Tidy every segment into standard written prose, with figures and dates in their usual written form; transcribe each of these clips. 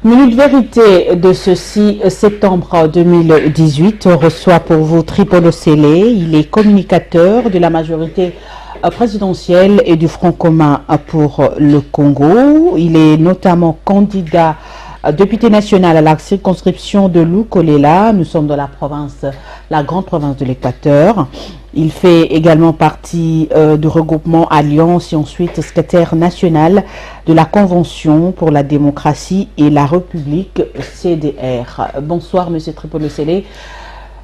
Minute Vérité de ce 6 septembre 2018 reçoit pour vous Tripolo Sélé. Il est communicateur de la majorité présidentielle et du Front commun pour le Congo. Il est notamment candidat député national à la circonscription de Lukolela. Nous sommes dans la province, la grande province de l'Équateur. Il fait également partie du regroupement Alliance et ensuite secrétaire national de la Convention pour la démocratie et la République CDR. Bonsoir Monsieur Tripolo Sélé.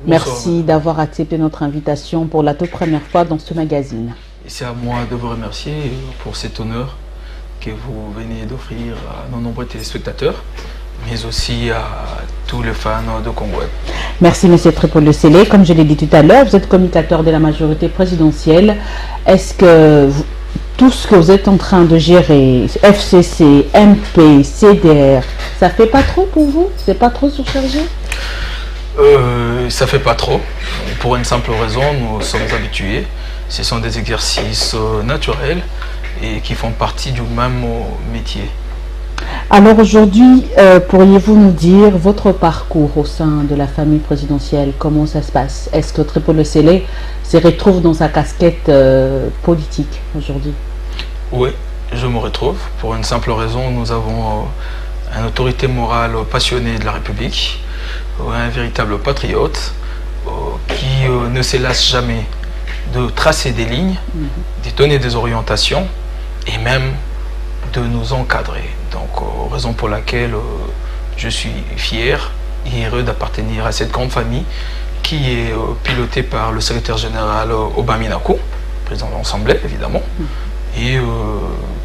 Merci d'avoir accepté notre invitation pour la toute première fois dans ce magazine. C'est à moi de vous remercier pour cet honneur que vous venez d'offrir à nos nombreux téléspectateurs, mais aussi à tous les fans de Congo. Merci M. Tripolo Sélé. Comme je l'ai dit tout à l'heure, vous êtes communicateur de la majorité présidentielle. Est-ce que tout ce que vous êtes en train de gérer, FCC, MP, CDR, ça fait pas trop pour vous? C'est pas trop surchargé? Ça fait pas trop. Pour une simple raison, nous sommes habitués. Ce sont des exercices naturels et qui font partie du même métier. Alors aujourd'hui, pourriez-vous nous dire votre parcours au sein de la famille présidentielle? Comment ça se passe? Est-ce que Tripolo Sélé se retrouve dans sa casquette politique aujourd'hui? Oui, je me retrouve. Pour une simple raison, nous avons une autorité morale passionnée de la République, un véritable patriote qui ne se lasse jamais de tracer des lignes, de donner des orientations et même de nous encadrer. Donc, raison pour laquelle je suis fier et heureux d'appartenir à cette grande famille qui est pilotée par le secrétaire général Obaminaku, président de l'Assemblée évidemment, et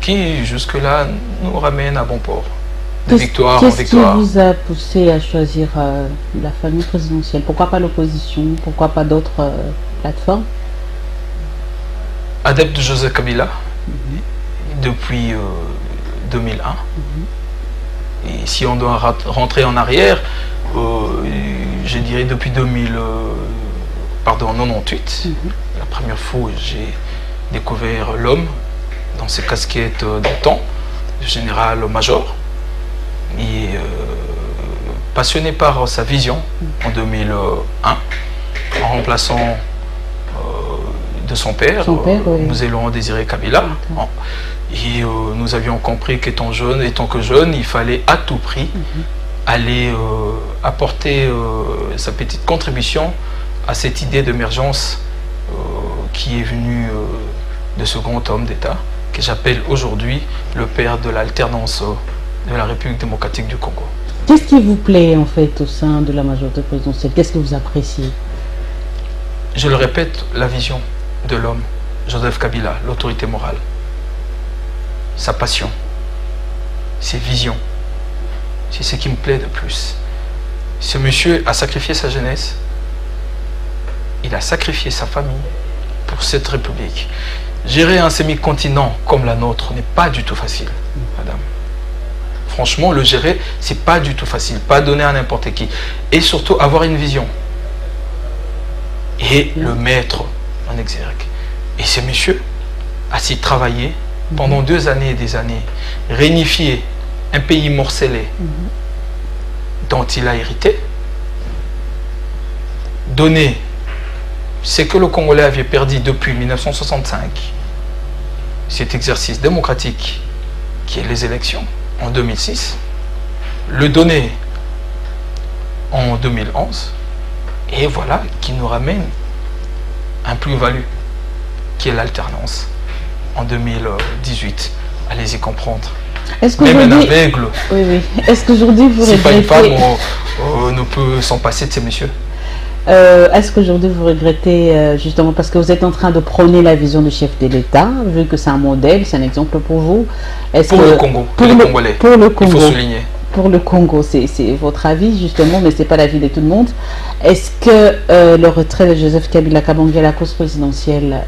qui jusque-là nous ramène à bon port. De victoire en victoire. Qu'est-ce qui vous a poussé à choisir la famille présidentielle? Pourquoi pas l'opposition? Pourquoi pas d'autres plateformes? Adepte de Joseph Kabila depuis 2001. Et si on doit rentrer en arrière, je dirais depuis 98, la première fois où j'ai découvert l'homme dans ses casquettes de temps, de général-major, et passionné par sa vision en 2001, en remplaçant de son père, oui. nous allons Désiré Kabila. Et nous avions compris qu'étant que jeune, il fallait à tout prix aller apporter sa petite contribution à cette idée d'émergence qui est venue de ce grand homme d'État, que j'appelle aujourd'hui le père de l'alternance de la République démocratique du Congo. Qu'est-ce qui vous plaît en fait au sein de la majorité présidentielle? Qu'est-ce que vous appréciez? Je le répète, la vision de l'homme, Joseph Kabila, l'autorité morale, sa passion, ses visions, c'est ce qui me plaît de plus. Ce monsieur a sacrifié sa jeunesse, il a sacrifié sa famille pour cette république. Gérer un semi-continent comme la nôtre n'est pas du tout facile, madame. Franchement, le gérer, c'est pas du tout facile, pas donner à n'importe qui. Et surtout, avoir une vision. Et le mettre en exergue. Et ce monsieur a s'y travaillé pendant 2 années et des années, réunifier un pays morcelé dont il a hérité, donner ce que le Congolais avait perdu depuis 1965, cet exercice démocratique qui est les élections en 2006, le donner en 2011, et voilà qui nous ramène un plus-value qui est l'alternance en 2018. Allez-y comprendre. Est-ce que même un aveugle, Est-ce qu'aujourd'hui vous regrettez... pas une femme, ne peut s'en passer de ces messieurs. Est-ce qu'aujourd'hui vous regrettez justement parce que vous êtes en train de prôner la vision du chef de l'État, vu que c'est un modèle, c'est un exemple pour vous? Pour le Congo, pour les Congolais, pour le Congo, il faut souligner. Pour le Congo, c'est votre avis justement, mais c'est pas l'avis de tout le monde. Est-ce que le retrait de Joseph Kabila Kabange à la cause présidentielle,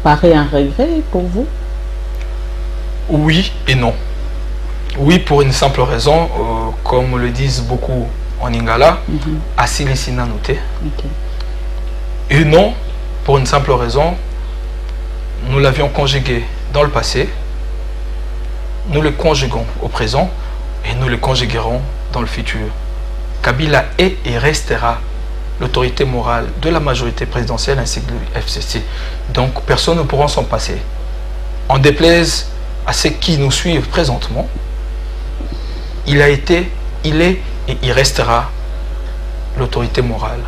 paraît un regret pour vous? Oui et non. Oui, pour une simple raison, comme le disent beaucoup en Lingala, Asili noté. Et non, pour une simple raison, nous l'avions conjugué dans le passé, nous le conjuguons au présent, et nous le conjuguerons dans le futur. Kabila est et restera l'autorité morale de la majorité présidentielle ainsi que du FCC. Donc personne ne pourra s'en passer. En déplaise à ceux qui nous suivent présentement, il a été, il est et il restera l'autorité morale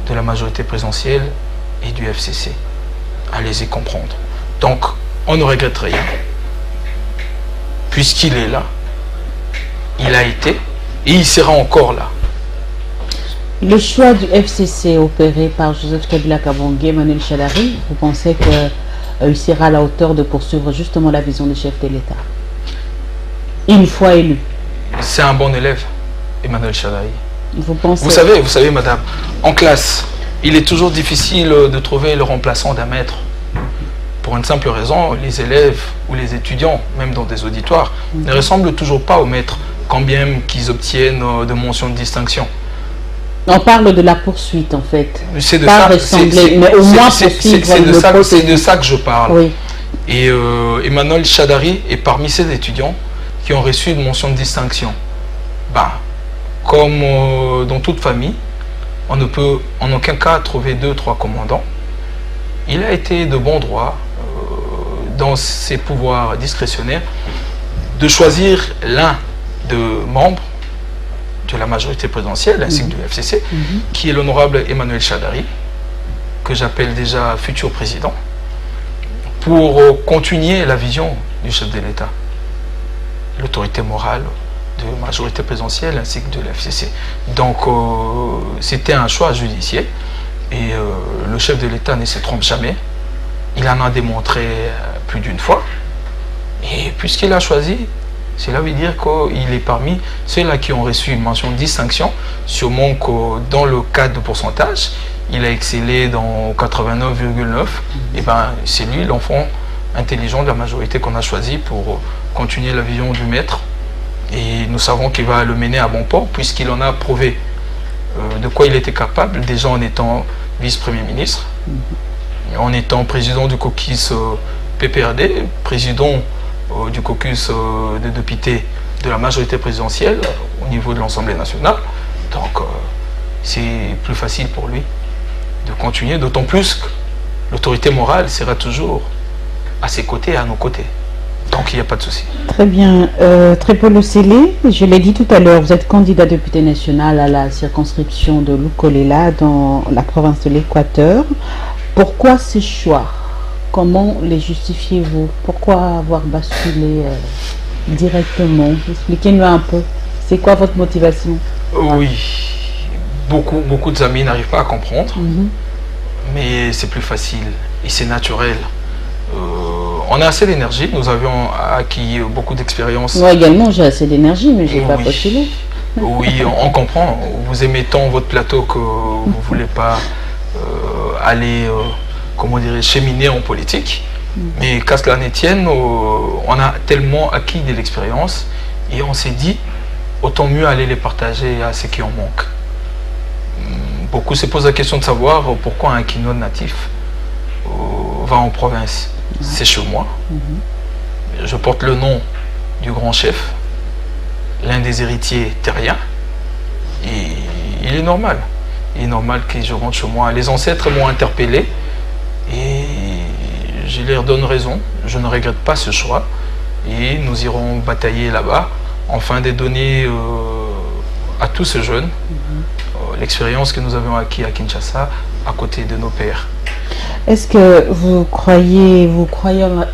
de la majorité présidentielle et du FCC. Allez-y comprendre. Donc, on ne regrette rien. Puisqu'il est là, il a été et il sera encore là. Le choix du FCC opéré par Joseph Kabila Kabange et Emmanuel Shadari, vous pensez qu'il sera à la hauteur de poursuivre justement la vision du chef de l'État une fois élu? C'est un bon élève, Emmanuel Shadari. Vous savez, madame, en classe, il est toujours difficile de trouver le remplaçant d'un maître. Pour une simple raison, les élèves ou les étudiants, même dans des auditoires, ne ressemblent toujours pas au maître, quand bien qu'ils obtiennent de mentions de distinction. On parle de la poursuite en fait. C'est de pas ça, mais au moins c'est de ça que je parle. Oui. Et Emmanuel Shadari est parmi ces étudiants qui ont reçu une mention de distinction. Comme dans toute famille, on ne peut en aucun cas trouver 2-3 commandants. Il a été de bon droit, dans ses pouvoirs discrétionnaires, de choisir l'un de membres de la majorité présidentielle ainsi que du FCC, qui est l'honorable Emmanuel Shadari, que j'appelle déjà futur président, pour continuer la vision du chef de l'État, l'autorité morale de la majorité présidentielle ainsi que de l'FCC. Donc c'était un choix judiciaire et le chef de l'État ne se trompe jamais. Il en a démontré plus d'une fois et puisqu'il a choisi, cela veut dire qu'il est parmi ceux-là qui ont reçu une mention de distinction, sûrement que dans le cadre de pourcentage, il a excellé dans 89,9. Et c'est lui l'enfant intelligent de la majorité qu'on a choisi pour continuer la vision du maître. Et nous savons qu'il va le mener à bon port puisqu'il en a prouvé de quoi il était capable, déjà en étant vice-premier ministre, en étant président du caucus PPRD, président du caucus des députés de la majorité présidentielle au niveau de l'Assemblée nationale. Donc c'est plus facile pour lui de continuer, d'autant plus que l'autorité morale sera toujours à ses côtés et à nos côtés. Donc il n'y a pas de souci. Très bien. Tripolo Sélé, je l'ai dit tout à l'heure, vous êtes candidat député national à la circonscription de Lukolela dans la province de l'Équateur. Pourquoi ces choix? Comment les justifiez-vous? Pourquoi avoir basculé directement? Expliquez-nous un peu. C'est quoi votre motivation? Oui, beaucoup d'amis n'arrivent pas à comprendre, mais c'est plus facile et c'est naturel. On a assez d'énergie, nous avions acquis beaucoup d'expérience. Moi également, j'ai assez d'énergie, mais je n'ai pas postulé. Oui, on comprend. Vous aimez tant votre plateau que vous ne voulez pas aller, comment dirais, cheminer en politique. Mais qu'à cela ne tienne, on a tellement acquis de l'expérience et on s'est dit, autant mieux aller les partager à ceux qui en manquent. Beaucoup se posent la question de savoir pourquoi un quinoa natif va en province. C'est chez moi. Je porte le nom du grand chef, l'un des héritiers terriens. Et il est normal. Il est normal que je rentre chez moi. Les ancêtres m'ont interpellé et je leur donne raison. Je ne regrette pas ce choix. Et nous irons batailler là-bas afin de donner à tous ces jeunes l'expérience que nous avons acquis à Kinshasa à côté de nos pères. Est-ce que vous croyez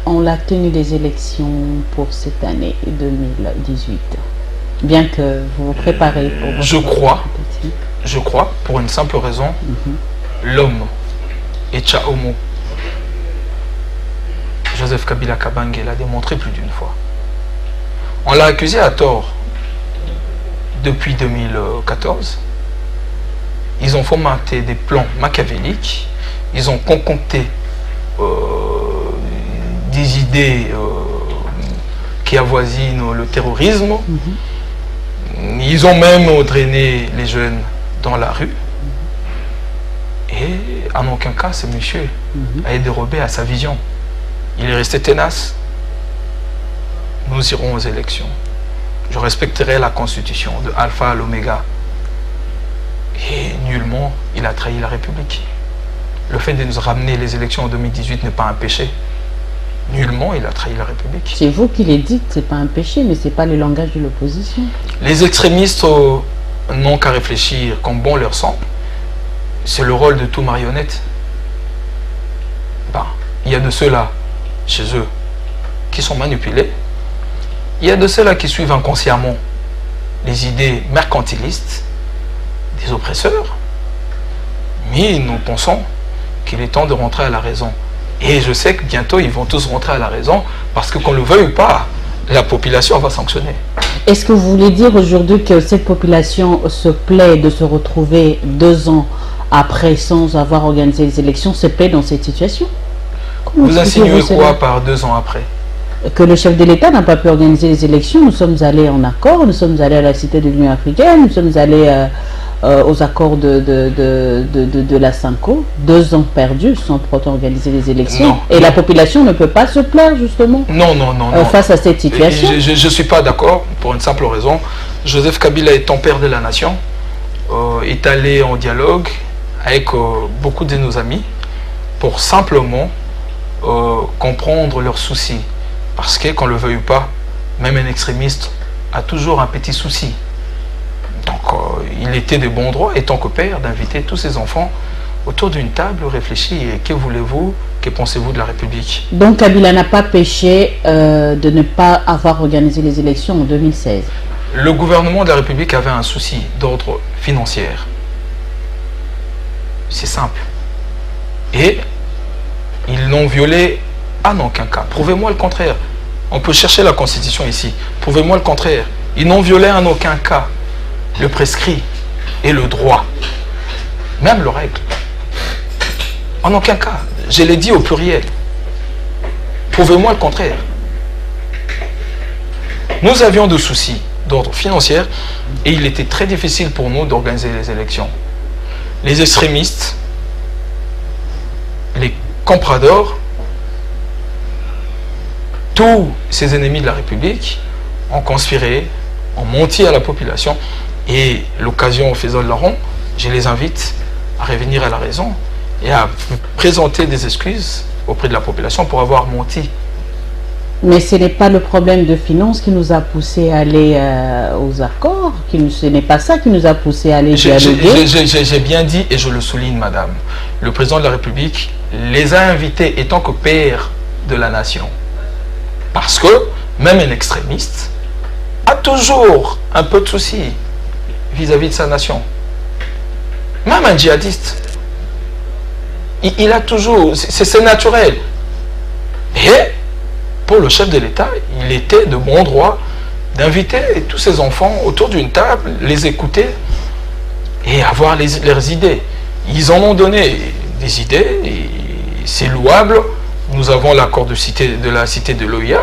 en la tenue des élections pour cette année 2018? Bien que vous vous préparez pour... Je crois, pour une simple raison, l'homme est Homo. Joseph Kabila Kabange l'a démontré plus d'une fois. On l'a accusé à tort depuis 2014. Ils ont fomenté des plans machiavéliques. Ils ont concocté des idées qui avoisinent le terrorisme. Ils ont même drainé les jeunes dans la rue. Et en aucun cas, ce monsieur a été dérobé à sa vision. Il est resté tenace. Nous irons aux élections. je respecterai la Constitution de Alpha à l'Oméga. Et nullement, il a trahi la République. Le fait de nous ramener les élections en 2018 n'est pas un péché. Nullement, il a trahi la République. C'est vous qui les dites, c'est pas un péché, mais c'est pas le langage de l'opposition. Les extrémistes n'ont qu'à réfléchir comme bon leur semble. C'est le rôle de tout marionnette. Ben, il y a de ceux-là, chez eux, qui sont manipulés. Il y a de ceux-là qui suivent inconsciemment les idées mercantilistes des oppresseurs. Mais nous pensons qu'il est temps de rentrer à la raison. Et je sais que bientôt, ils vont tous rentrer à la raison, parce que qu'on le veuille ou pas, la population va sanctionner. Est-ce que vous voulez dire aujourd'hui que cette population se plaît de se retrouver 2 ans après sans avoir organisé les élections, se plaît dans cette situation? Vous insinuez quoi par 2 ans après? Que le chef de l'État n'a pas pu organiser les élections. Nous sommes allés en accord, nous sommes allés à la Cité de l'Union africaine, nous sommes allés aux accords de la Cinco. 2 ans perdus sans pourtant organiser les élections. Non, et la population ne peut pas se plaire justement non, face à cette situation. Je ne suis pas d'accord pour une simple raison. Joseph Kabila étant père de la nation, est allé en dialogue avec beaucoup de nos amis pour simplement comprendre leurs soucis. Parce que, qu'on le veuille ou pas, même un extrémiste a toujours un petit souci. Donc, il était de bon droit, étant que père, d'inviter tous ses enfants autour d'une table, réfléchir. Que voulez-vous, que pensez-vous de la République? Donc, Kabila n'a pas péché de ne pas avoir organisé les élections en 2016. Le gouvernement de la République avait un souci d'ordre financier. C'est simple. Et ils n'ont violé en aucun cas. Prouvez-moi le contraire. On peut chercher la Constitution ici. Prouvez-moi le contraire. Ils n'ont violé en aucun cas le prescrit et le droit. Même le règle. En aucun cas. Je l'ai dit au pluriel. Prouvez-moi le contraire. Nous avions des soucis d'ordre financier et il était très difficile pour nous d'organiser les élections. Les extrémistes, les compradors, tous ces ennemis de la République ont conspiré, ont menti à la population et l'occasion faisant le rond, je les invite à revenir à la raison et à présenter des excuses auprès de la population pour avoir menti. Mais ce n'est pas le problème de finances qui nous a poussé à aller aux accords, ce n'est pas ça qui nous a poussé à aller dialoguer. J'ai bien dit et je le souligne, madame, le président de la République les a invités étant que père de la nation. Parce que même un extrémiste a toujours un peu de soucis vis-à-vis de sa nation. Même un djihadiste, il a toujours, c'est naturel. Et pour le chef de l'État, il était de bon droit d'inviter tous ses enfants autour d'une table, les écouter et avoir leurs idées. Ils en ont donné des idées et c'est louable. Nous avons l'accord de la cité de l'OIA.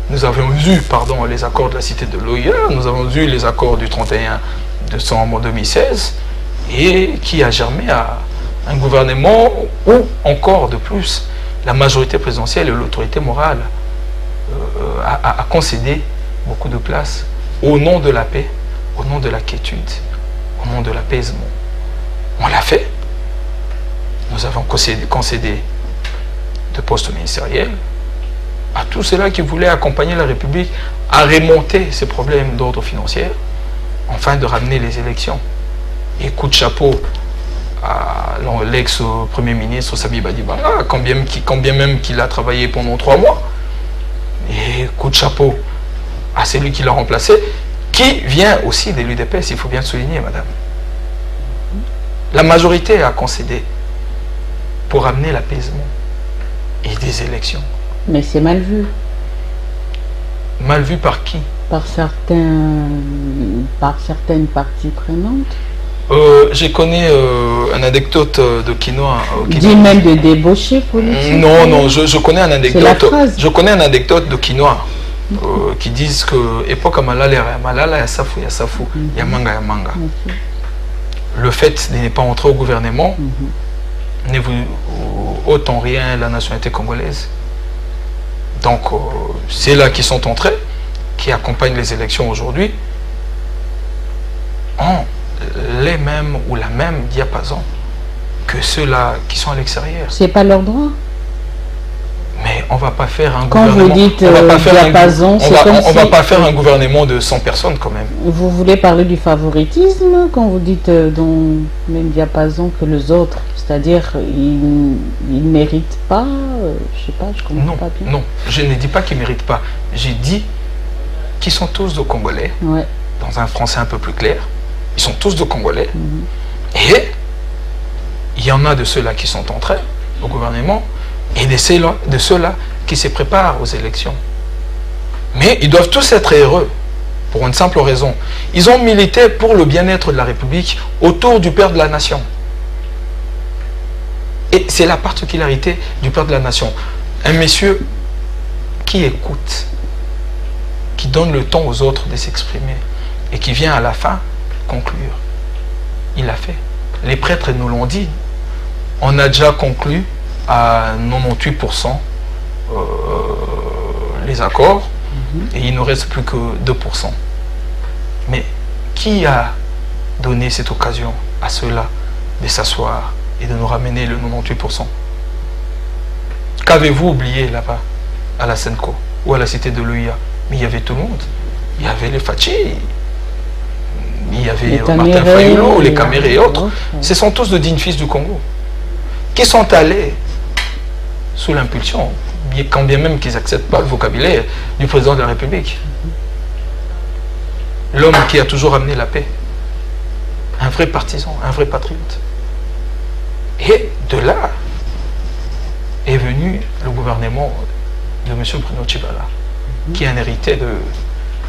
Nous avons eu, les accords de la cité de l'OIA. Nous avons eu les accords du 31 décembre 2016 et qui a germé à un gouvernement où, encore de plus, la majorité présidentielle et l'autorité morale a concédé beaucoup de place au nom de la paix, au nom de la quiétude, au nom de l'apaisement. On l'a fait. Nous avons concédé de postes ministériels à tous ceux-là qui voulaient accompagner la République à remonter ces problèmes d'ordre financier, afin de ramener les élections. Et coup de chapeau à l'ex-premier ministre Sami Badibanga, quand bien même qu'il a travaillé pendant 3 mois. Et coup de chapeau à celui qui l'a remplacé, qui vient aussi de l'UDPS, il faut bien le souligner, madame. La majorité a concédé pour amener l'apaisement et des élections. Mais c'est mal vu. Mal vu par qui? Par certaines parties prenantes. Je connais une anecdote de Quinoa. Dit même de débauché politique. Non, je connais une anecdote. Je connais une anecdote de Quinoa qui disent que époque Malala ya safu, ya manga. Le fait de ne pas entrer au gouvernement ne vous ôte en rien la nationalité congolaise. Donc c'est là qu'ils sont entrés qui accompagnent les élections aujourd'hui ont les mêmes ou la même diapason que ceux-là qui sont à l'extérieur. C'est pas leur droit. Mais on va pas faire un Quand gouvernement. vous dites On va pas faire diapason, c'est comme on va si- pas faire un gouvernement de 100 personnes quand même. Vous voulez parler du favoritisme quand vous dites dans le même diapason que les autres, c'est-à-dire ils ne méritent pas, je sais pas, je comprends Non, pas bien. non, je ne dis pas qu'ils ne méritent pas. J'ai dit qu'ils sont tous de Congolais, Ouais. dans un français un peu plus clair. Ils sont tous de Congolais. Mhm. Et il y en a de ceux-là qui sont entrés au gouvernement et de ceux-là qui se préparent aux élections. Mais ils doivent tous être heureux pour une simple raison. Ils ont milité pour le bien-être de la République autour du père de la nation. Et c'est la particularité du père de la nation. Un monsieur qui écoute, qui donne le temps aux autres de s'exprimer et qui vient à la fin conclure. Il l'a fait. Les prêtres nous l'ont dit. On a déjà conclu à 98% les accords et il ne nous reste plus que 2%. Mais qui a donné cette occasion à ceux-là de s'asseoir et de nous ramener le 98%? Qu'avez-vous oublié là-bas à la Senco ou à la cité de l'OIA? Mais il y avait tout le monde. Il y avait les Fachi, il y avait Martin Fayulu, les Camérés et autres. Ce sont tous de dignes fils du Congo qui sont allés sous l'impulsion, quand bien même qu'ils n'acceptent pas le vocabulaire du président de la République. L'homme qui a toujours amené la paix. Un vrai partisan, un vrai patriote. Et de là est venu le gouvernement de M. Bruno Tshibala, qui est un héritier de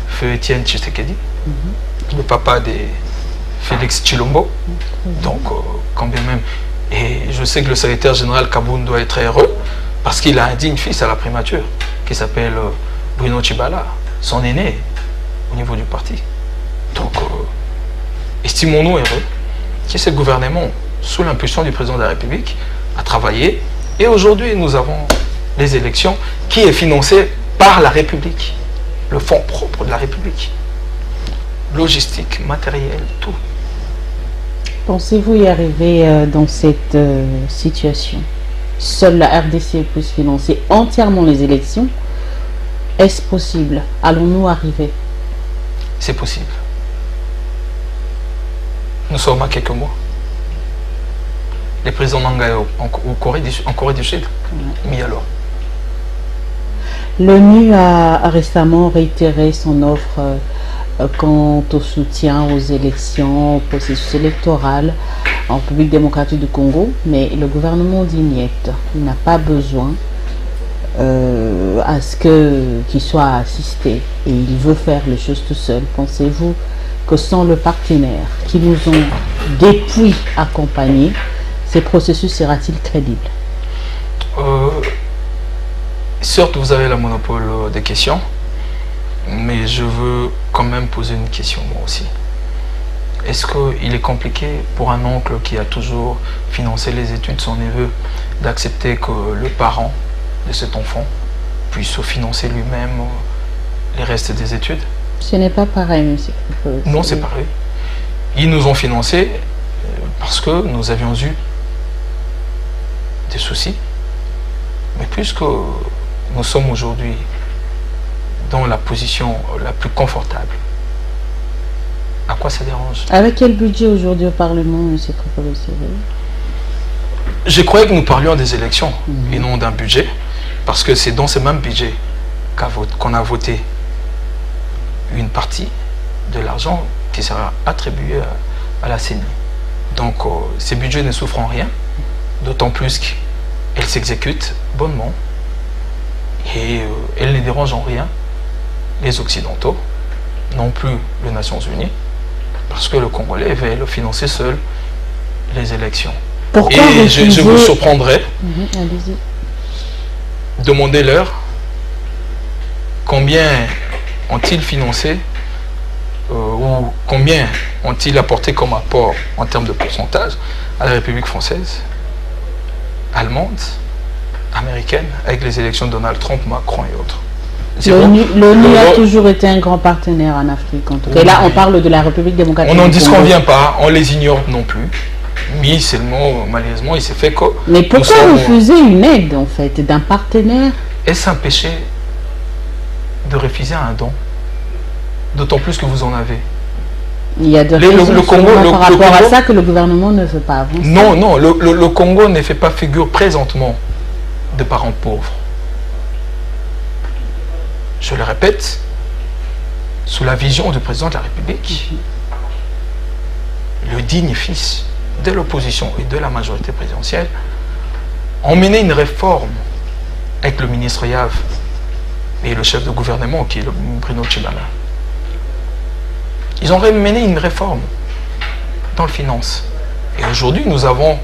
Feu Étienne Tshisekedi, le papa de Félix Tshilombo. Donc, quand bien même. Et je sais que le secrétaire général Kaboun doit être heureux parce qu'il a un digne fils à la primature qui s'appelle Bruno Tshibala, son aîné au niveau du parti. Donc, estimons-nous heureux que ce gouvernement, sous l'impulsion du président de la République, a travaillé. Et aujourd'hui, nous avons les élections qui est financées par la République, le fonds propre de la République. Logistique, matériel, tout. Pensez-vous y arriver dans cette situation? Seule la RDC peut financer entièrement les élections. Est-ce possible? Allons-nous arriver? C'est possible. Nous sommes à quelques mois. Les présidents Nanga en Corée du Sud. Mais alors? L'ONU a récemment réitéré son offre quant au soutien aux élections, au processus électoral en République démocratique du Congo, mais le gouvernement dit niet. Il n'a pas besoin à ce qu'il soit assisté et il veut faire les choses tout seul. Pensez-vous que sans le partenaire qui nous ont depuis accompagnés, ce processus sera-t-il crédible? Certes, vous avez le monopole des questions, mais je veux quand même poser une question moi aussi. Est-ce qu'il est compliqué pour un oncle qui a toujours financé les études de son neveu d'accepter que le parent de cet enfant puisse financer lui-même les restes des études? Ce n'est pas pareil, monsieur. Non, c'est pareil. Ils nous ont financé parce que nous avions eu des soucis. Mais puisque nous sommes aujourd'hui dans la position la plus confortable, à quoi ça dérange? Avec quel budget aujourd'hui au Parlement, monsieur Tripolo-Sélé? Je croyais que nous parlions des élections et non d'un budget, parce que c'est dans ce même budget qu'on a voté une partie de l'argent qui sera attribué à la CENI. Donc ces budgets ne souffrent en rien, d'autant plus qu'elles s'exécutent bonnement et elles ne dérangent en rien les Occidentaux, non plus les Nations Unies, parce que le Congolais veut financer seul les élections. Pourquoi et je vous surprendrai, allez-y. Demandez-leur combien ont-ils financé ou combien ont-ils apporté comme apport en termes de pourcentage à la République française, allemande, américaine, avec les élections de Donald Trump, Macron et autres. L'ONU a toujours été un grand partenaire en Afrique, en tout cas. Et là, on parle de la République démocratique. On n'en disconvient pas, on les ignore non plus. Mais seulement, malheureusement, il s'est fait que... Mais pourquoi refuser une aide, en fait, d'un partenaire? Est-ce un péché de refuser un don? D'autant plus que vous en avez. Il y a de raisons par rapport à ça que le gouvernement ne veut pas avancer. Non, non, le Congo ne fait pas figure présentement de parents pauvres. Je le répète, sous la vision du président de la République, le digne fils de l'opposition et de la majorité présidentielle ont mené une réforme avec le ministre Yav et le chef de gouvernement qui est le Bruno Tshibala. Ils ont mené une réforme dans le finance. Et aujourd'hui, nous avons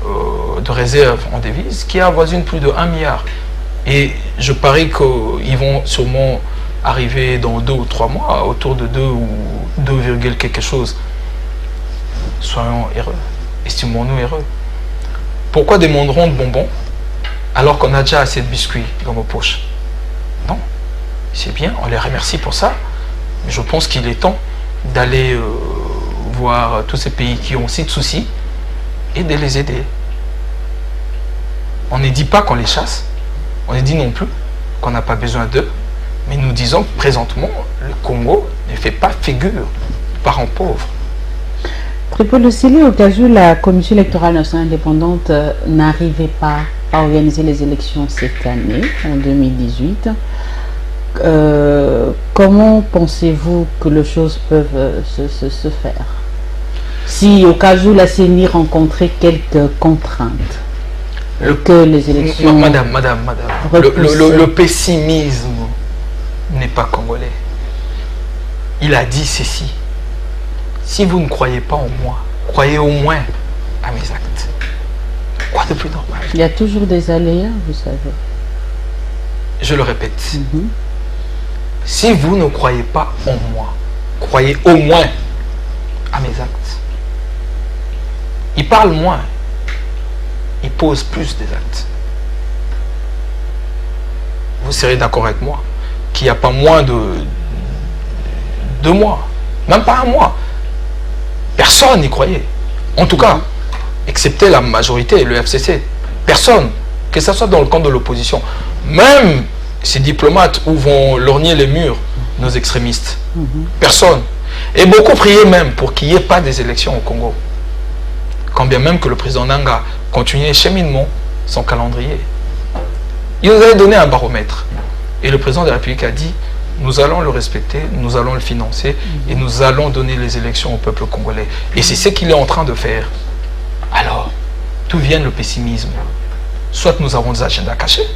de réserves en devises qui avoisinent plus de 1 milliard. Et je parie qu'ils vont sûrement arriver dans 2 ou 3 mois, autour de 2 ou 2, quelque chose. Soyons heureux. Estimons-nous heureux. Pourquoi demanderons de bonbons alors qu'on a déjà assez de biscuits dans nos poches? Non. C'est bien, on les remercie pour ça. Mais je pense qu'il est temps d'aller voir tous ces pays qui ont aussi de soucis et de les aider. On ne dit pas qu'on les chasse, on ne dit non plus qu'on n'a pas besoin d'eux, mais nous disons que présentement, le Congo ne fait pas figure de parents pauvres. Tripoli Osele, au cas où la Commission électorale nationale indépendante n'arrivait pas à organiser les élections cette année, en 2018, comment pensez-vous que les choses peuvent se faire? Si au cas où la CENI rencontrait quelques contraintes, que les élections... Madame, le pessimisme n'est pas congolais. Il a dit ceci: si vous ne croyez pas en moi, croyez au moins à mes actes. Quoi de plus normal? Il y a toujours des aléas, vous savez. Je le répète. Si vous ne croyez pas en moi, croyez au moins à mes actes. Il parle moins, il pose plus des actes. Vous serez d'accord avec moi qu'il n'y a pas moins de 2 mois, même pas 1 mois. Personne n'y croyait. En tout cas, excepté la majorité et le FCC. Personne, que ce soit dans le camp de l'opposition. Même ces diplomates où vont lorgner les murs nos extrémistes. Personne. Et beaucoup priaient même pour qu'il n'y ait pas des élections au Congo. Quand bien même que le président Nanga continuait cheminement son calendrier. Il nous avait donné un baromètre. Et le président de la République a dit: nous allons le respecter, nous allons le financer et nous allons donner les élections au peuple congolais. Et c'est ce qu'il est en train de faire. Alors, d'où vient le pessimisme? Soit nous avons des agendas cachés,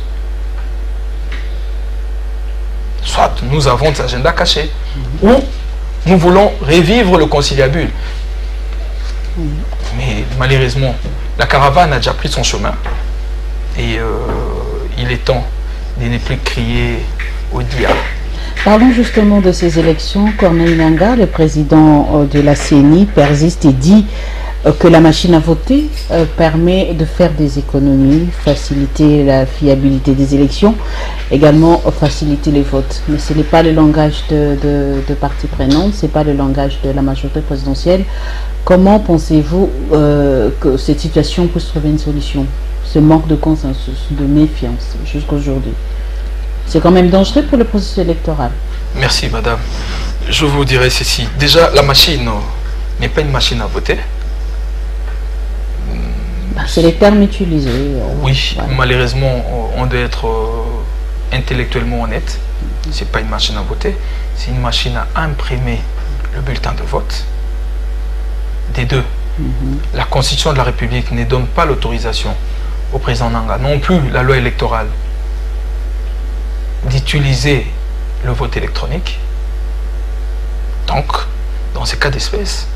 soit nous avons des agendas cachés, ou nous voulons revivre le conciliabule. Mais malheureusement, la caravane a déjà pris son chemin et il est temps de ne plus crier au diable. Parlons justement de ces élections. Corneille Nangaa, le président de la CENI, persiste et dit que la machine à voter permet de faire des économies, faciliter la fiabilité des élections, également faciliter les votes. Mais ce n'est pas le langage de parties prenantes, ce n'est pas le langage de la majorité présidentielle. Comment pensez-vous que cette situation puisse trouver une solution? Ce manque de consensus, de méfiance jusqu'à aujourd'hui. C'est quand même dangereux pour le processus électoral. Merci madame. Je vous dirais ceci. Déjà, la machine n'est pas une machine à voter. C'est les termes utilisés. Oui, voilà. Malheureusement, on doit être intellectuellement honnête. Ce n'est pas une machine à voter, c'est une machine à imprimer le bulletin de vote. Des deux. La Constitution de la République ne donne pas l'autorisation au président Nangaa, non plus la loi électorale, d'utiliser le vote électronique. Donc, dans ces cas d'espèce,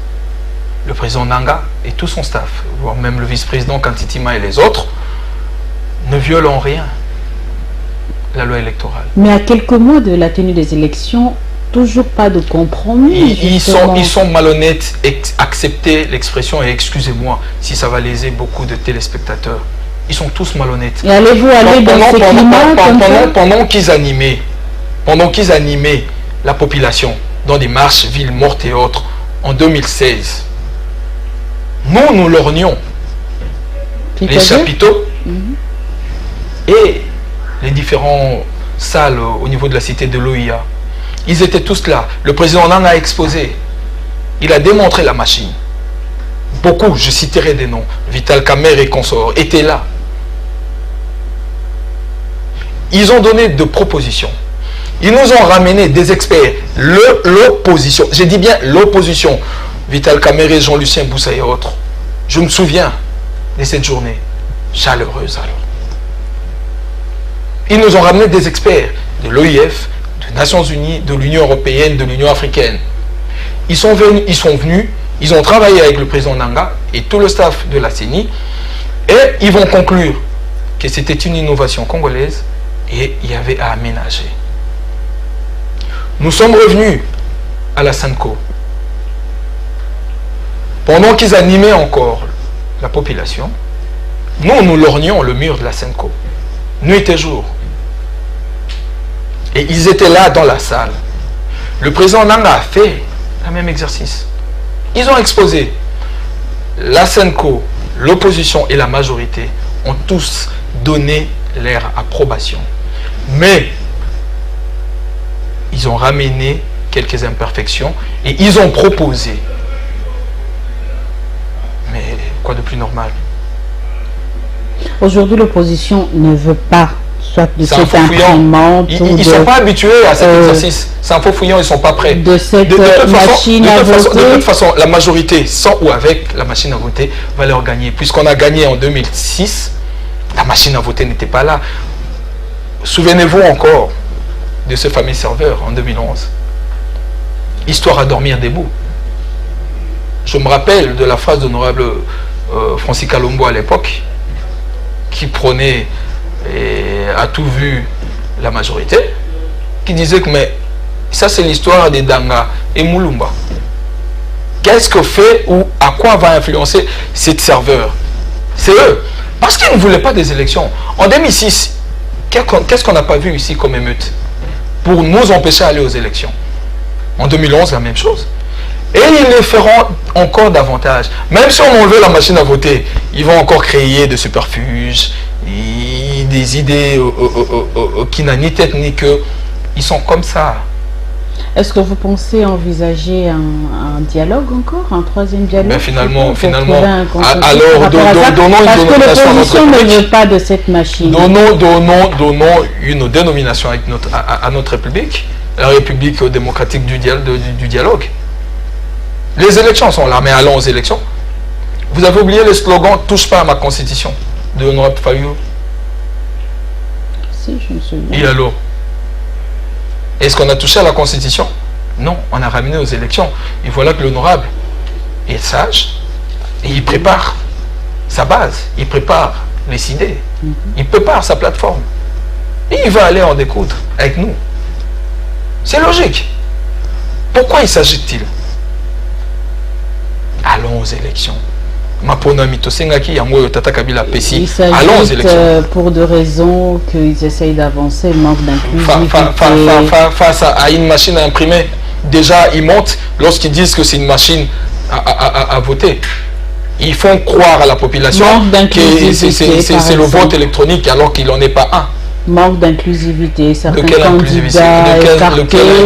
le président Nangaa et tout son staff, voire même le vice-président Kantitima et les autres, ne violent en rien la loi électorale. Mais à quelques mois de la tenue des élections, toujours pas de compromis. Ils sont malhonnêtes. Acceptez l'expression et excusez-moi si ça va léser beaucoup de téléspectateurs. Ils sont tous malhonnêtes. Et allez-vous aller dans ce climat pendant qu'ils animaient pendant qu'ils animaient la population dans des marches, villes mortes et autres, en 2016, nous lorgnions les chapiteaux et les différentes salles au niveau de la cité de l'OIA. Ils étaient tous là. Le président en a exposé. Il a démontré la machine. Beaucoup, je citerai des noms, Vital Kamerhe et consorts, étaient là. Ils ont donné de propositions. Ils nous ont ramené des experts. L'opposition, j'ai dit bien l'opposition. Vital Kamerhe, Jean-Lucien Boussa et autres. Je me souviens de cette journée chaleureuse alors. Ils nous ont ramené des experts de l'OIF, des Nations Unies, de l'Union Européenne, de l'Union Africaine. Ils sont venus, ils ont travaillé avec le président Nanga et tout le staff de la CENI et ils vont conclure que c'était une innovation congolaise et il y avait à aménager. Nous sommes revenus à la SENCO. Pendant qu'ils animaient encore la population, nous lorgnions le mur de la SENCO, nuit et jour. Et ils étaient là dans la salle. Le président Nanga a fait le même exercice. Ils ont exposé. La SENCO, l'opposition et la majorité ont tous donné leur approbation. Mais ils ont ramené quelques imperfections et ils ont proposé. Mais quoi de plus normal? Aujourd'hui, l'opposition ne veut pas soit de cette imprimante. Ils ne sont pas habitués à cet exercice. C'est un faux fouillon, ils ne sont pas prêts. De cette machine à voter. De toute façon, la majorité, sans ou avec la machine à voter, va leur gagner. Puisqu'on a gagné en 2006, la machine à voter n'était pas là. Souvenez-vous encore de ce fameux serveur en 2011. Histoire à dormir debout. Je me rappelle de la phrase d'honorable Francis Kalombo à l'époque, qui prônait et a tout vu la majorité, qui disait que mais ça c'est l'histoire des Danga et Moulumba. Qu'est-ce que fait ou à quoi va influencer cette serveur? C'est eux. Parce qu'ils ne voulaient pas des élections. En 2006, qu'est-ce qu'on n'a pas vu ici comme émeute pour nous empêcher d'aller aux élections? En 2011, la même chose. Et ils le feront encore davantage. Même si on enlevait la machine à voter, ils vont encore créer des superfuges, des idées qui n'ont ni tête ni queue. Ils sont comme ça. Est-ce que vous pensez envisager un dialogue encore, un troisième dialogue? Mais finalement, alors donnons une dénomination à notre République. Ne veut pas de cette machine. Donnons une dénomination à notre République, la République démocratique du dialogue. Les élections sont là, mais allons aux élections. Vous avez oublié le slogan « Touche pas à ma constitution » de Honorable Fayou. Si, je me souviens. Et alors? Est-ce qu'on a touché à la constitution? Non, on a ramené aux élections. Et voilà que l'honorable est sage et il prépare sa base, il prépare les idées, il prépare sa plateforme. Et il va aller en découdre avec nous. C'est logique. Pourquoi il s'agit-il? Allons aux élections. Il s'agit pour deux raisons qu'ils essayent d'avancer, manque d'inclusivité. Face à une machine à imprimer, déjà ils montent lorsqu'ils disent que c'est une machine à voter. Ils font croire à la population que c'est le vote électronique alors qu'il n'en est pas un. Manque d'inclusivité, certains candidats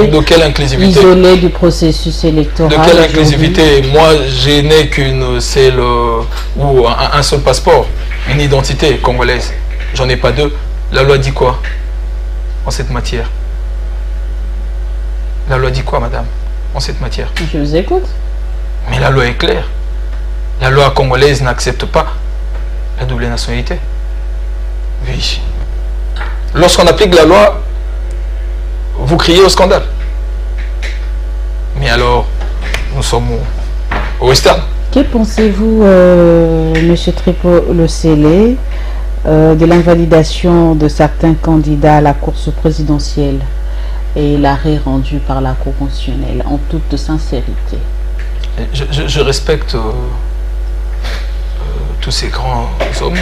de quelle inclusivité? Isolés du processus électoral. De quelle inclusivité? Moi, je n'ai qu'une seule ou un seul passeport, une identité congolaise. J'en ai pas deux. La loi dit quoi en cette matière? La loi dit quoi, madame, en cette matière? Je vous écoute. Mais la loi est claire. La loi congolaise n'accepte pas la double nationalité. Oui. Lorsqu'on applique la loi, vous criez au scandale. Mais alors, nous sommes au Western. Que pensez-vous, M. Tripo-Losele, de l'invalidation de certains candidats à la course présidentielle et l'arrêt rendu par la Cour constitutionnelle, en toute sincérité? Je respecte tous ces grands hommes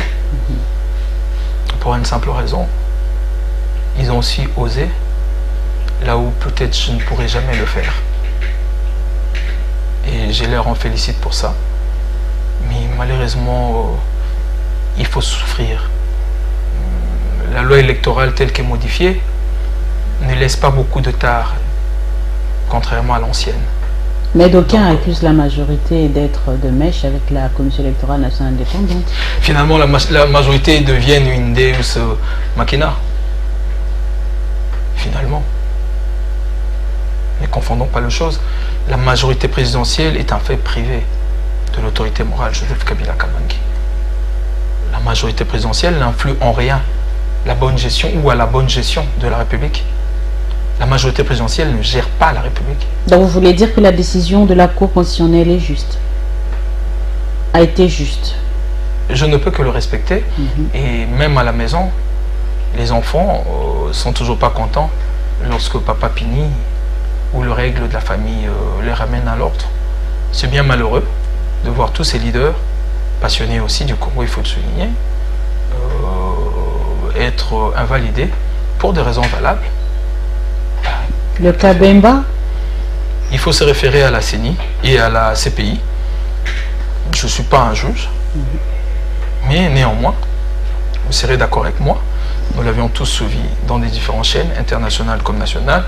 pour une simple raison. Ils ont aussi osé là où peut-être je ne pourrai jamais le faire. Et je les en félicite pour ça. Mais malheureusement, il faut souffrir. La loi électorale telle qu'elle est modifiée ne laisse pas beaucoup de tard, contrairement à l'ancienne. Mais d'aucuns accusent la majorité d'être de mèche avec la Commission électorale nationale indépendante. Finalement, la majorité devient une deus machina. Finalement. Ne confondons pas les choses. La majorité présidentielle est un fait privé de l'autorité morale Joseph Kabila Kabange. La majorité présidentielle n'influe en rien la bonne gestion ou à la bonne gestion de la République. La majorité présidentielle ne gère pas la République. Donc vous voulez dire que la décision de la Cour constitutionnelle est juste, a été juste? Je ne peux que le respecter. Et même à la maison, les enfants sont toujours pas contents lorsque Papa Pini ou le règle de la famille les ramène à l'ordre. C'est bien malheureux de voir tous ces leaders, passionnés aussi du Congo, il faut le souligner, être invalidés pour des raisons valables. Le cas Bemba? Il faut se référer à la CENI et à la CPI. Je ne suis pas un juge, mais néanmoins, vous serez d'accord avec moi, nous l'avions tous suivi dans des différentes chaînes, internationales comme nationales,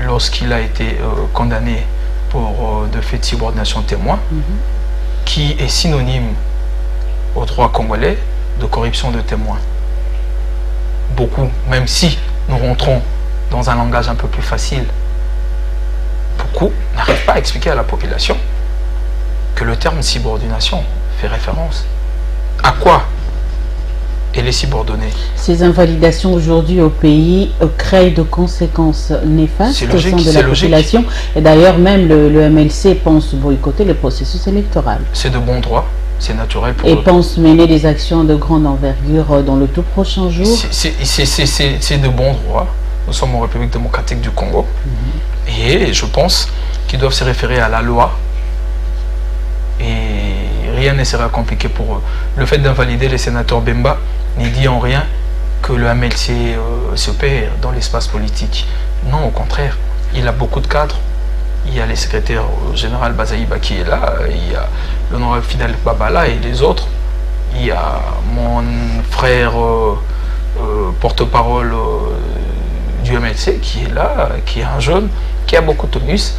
lorsqu'il a été condamné pour de faits de subordination témoin, qui est synonyme au droit congolais de corruption de témoin. Beaucoup, même si nous rentrons dans un langage un peu plus facile, beaucoup n'arrivent pas à expliquer à la population que le terme subordination fait référence. À quoi elle est subordonnée? Ces invalidations aujourd'hui au pays créent de conséquences néfastes au sein de la population. Et d'ailleurs, même le MLC pense boycotter le processus électoral. C'est de bon droit, c'est naturel pour eux. Et pense mener des actions de grande envergure dans le tout prochain jour. C'est de bon droit. Nous sommes en République démocratique du Congo. Et je pense qu'ils doivent se référer à la loi. Et rien ne sera compliqué pour eux. Le fait d'invalider les sénateurs Bemba ne dit en rien que le MLC se perd dans l'espace politique. Non, au contraire, il a beaucoup de cadres. Il y a le secrétaire général Bazaïba qui est là, il y a l'honorable Fidel Babala et les autres. Il y a mon frère porte-parole du MLC qui est là, qui est un jeune, qui a beaucoup de tonus,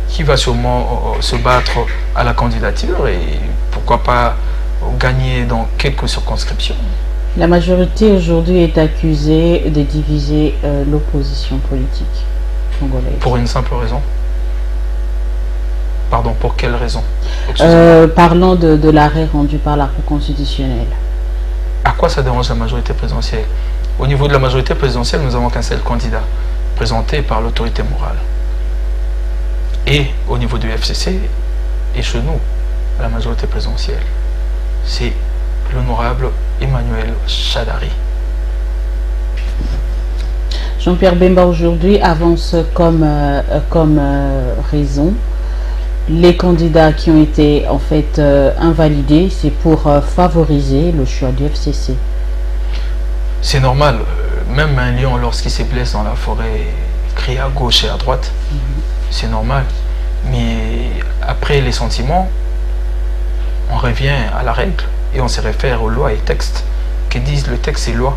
qui va sûrement se battre à la candidature et pourquoi pas gagner dans quelques circonscriptions. La majorité aujourd'hui est accusée de diviser l'opposition politique congolaise. Pour une simple raison. Pardon, pour quelle raison? Parlons de l'arrêt rendu par la Cour constitutionnelle. À quoi ça dérange la majorité présidentielle? Au niveau de la majorité présidentielle, nous n'avons qu'un seul candidat, présenté par l'autorité morale. Et au niveau du FCC, et chez nous, la majorité présidentielle, c'est l'honorable Emmanuel Shadari. Jean-Pierre Bemba aujourd'hui avance comme raison. Les candidats qui ont été en fait invalidés, c'est pour favoriser le choix du FCC. C'est normal. Même un lion, lorsqu'il se blesse dans la forêt, crie à gauche et à droite. C'est normal. Mais après les sentiments, on revient à la règle et on se réfère aux lois et textes. Que disent le texte et loi?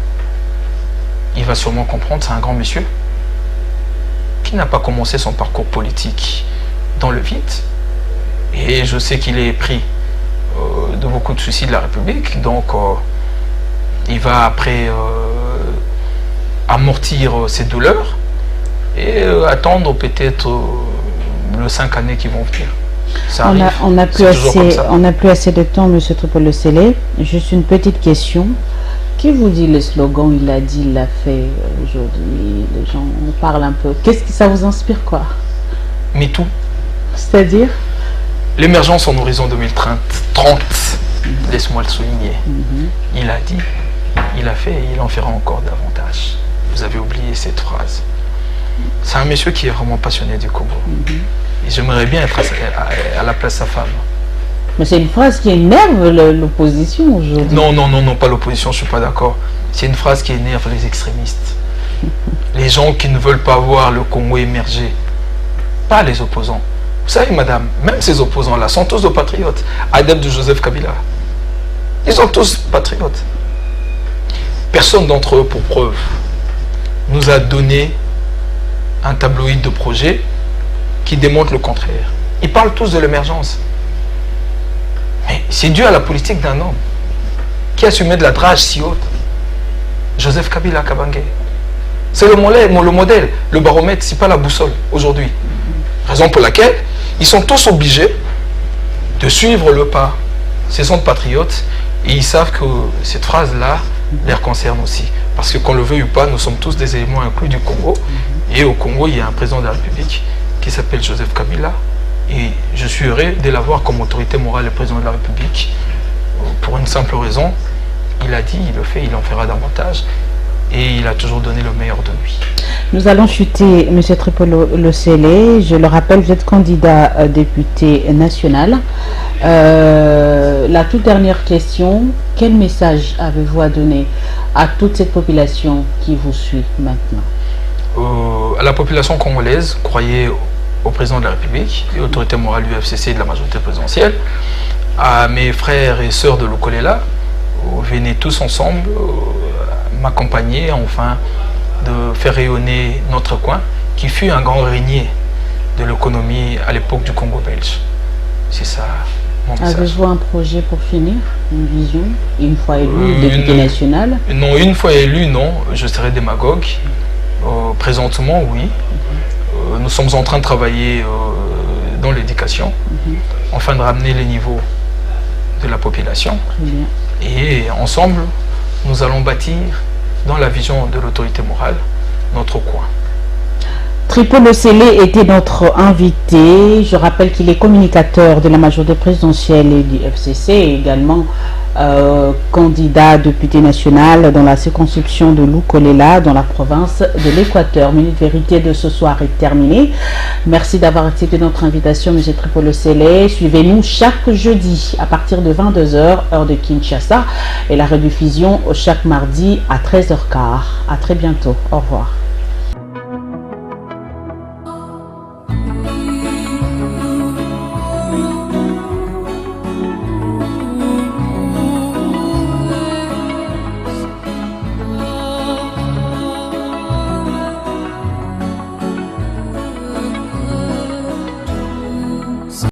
Il va sûrement comprendre, c'est un grand monsieur qui n'a pas commencé son parcours politique dans le vide. Et je sais qu'il est pris de beaucoup de soucis de la République, donc il va après amortir ses douleurs et attendre peut-être les 5 années qui vont venir. On n'a plus assez de temps, M. Topolosele. Juste une petite question. Qui vous dit le slogan, il a dit, il l'a fait aujourd'hui? Les gens en parlent un peu. Qu'est-ce que ça vous inspire, quoi? Mais tout. C'est-à-dire? L'émergence en horizon 2030, laisse-moi le souligner. Il a dit, il a fait et il en fera encore davantage. Vous avez oublié cette phrase. C'est un monsieur qui est vraiment passionné du Congo. Et j'aimerais bien être à la place de sa femme. Mais c'est une phrase qui énerve l'opposition aujourd'hui. Non, pas l'opposition, je ne suis pas d'accord. C'est une phrase qui énerve les extrémistes. Les gens qui ne veulent pas voir le Congo émerger. Pas les opposants. Vous savez, madame, même ces opposants-là sont tous des patriotes, adeptes de Joseph Kabila. Ils sont tous patriotes. Personne d'entre eux, pour preuve, nous a donné un tabloïd de projet qui démontre le contraire. Ils parlent tous de l'émergence. Mais c'est dû à la politique d'un homme qui a su mettre de la drage si haute. Joseph Kabila Kabange. C'est le modèle, le baromètre, c'est pas la boussole aujourd'hui. Raison pour laquelle ils sont tous obligés de suivre le pas. Ce sont des patriotes et ils savent que cette phrase-là les concerne aussi. Parce que qu'on le veuille ou pas, nous sommes tous des éléments inclus du Congo. Et au Congo, il y a un président de la République qui s'appelle Joseph Kabila. Et je suis heureux de l'avoir comme autorité morale et président de la République. Pour une simple raison, il a dit, il le fait, il en fera davantage. Et il a toujours donné le meilleur de lui. Nous allons chuter M. Tripolo Losele. Je le rappelle, vous êtes candidat député national. La toute dernière question, quel message avez-vous à donner à toute cette population qui vous suit maintenant? À la population congolaise, croyez au président de la République et autorité morale du FCC et de la majorité présidentielle, à mes frères et sœurs de l'Okolela, venez tous ensemble m'accompagner enfin de faire rayonner notre coin qui fut un grand régnier de l'économie à l'époque du Congo belge. C'est ça mon message. Avez-vous un projet pour finir? Une vision? Une fois élu député national? Non, une fois élu, non. Je serai démagogue. Présentement, oui. Nous sommes en train de travailler dans l'éducation afin de ramener les niveaux de la population. Et ensemble, nous allons bâtir dans la vision de l'autorité morale notre coin. Tripolo Losele était notre invité. Je rappelle qu'il est communicateur de la majorité présidentielle et du FCC et également candidat député national dans la circonscription de l'Okolela dans la province de l'Équateur. Minute Vérité de ce soir est terminée. Merci d'avoir accepté notre invitation, M. Tripolo Losele. Suivez-nous chaque jeudi à partir de 22h, heure de Kinshasa, et la rediffusion chaque mardi à 13h15. À très bientôt. Au revoir.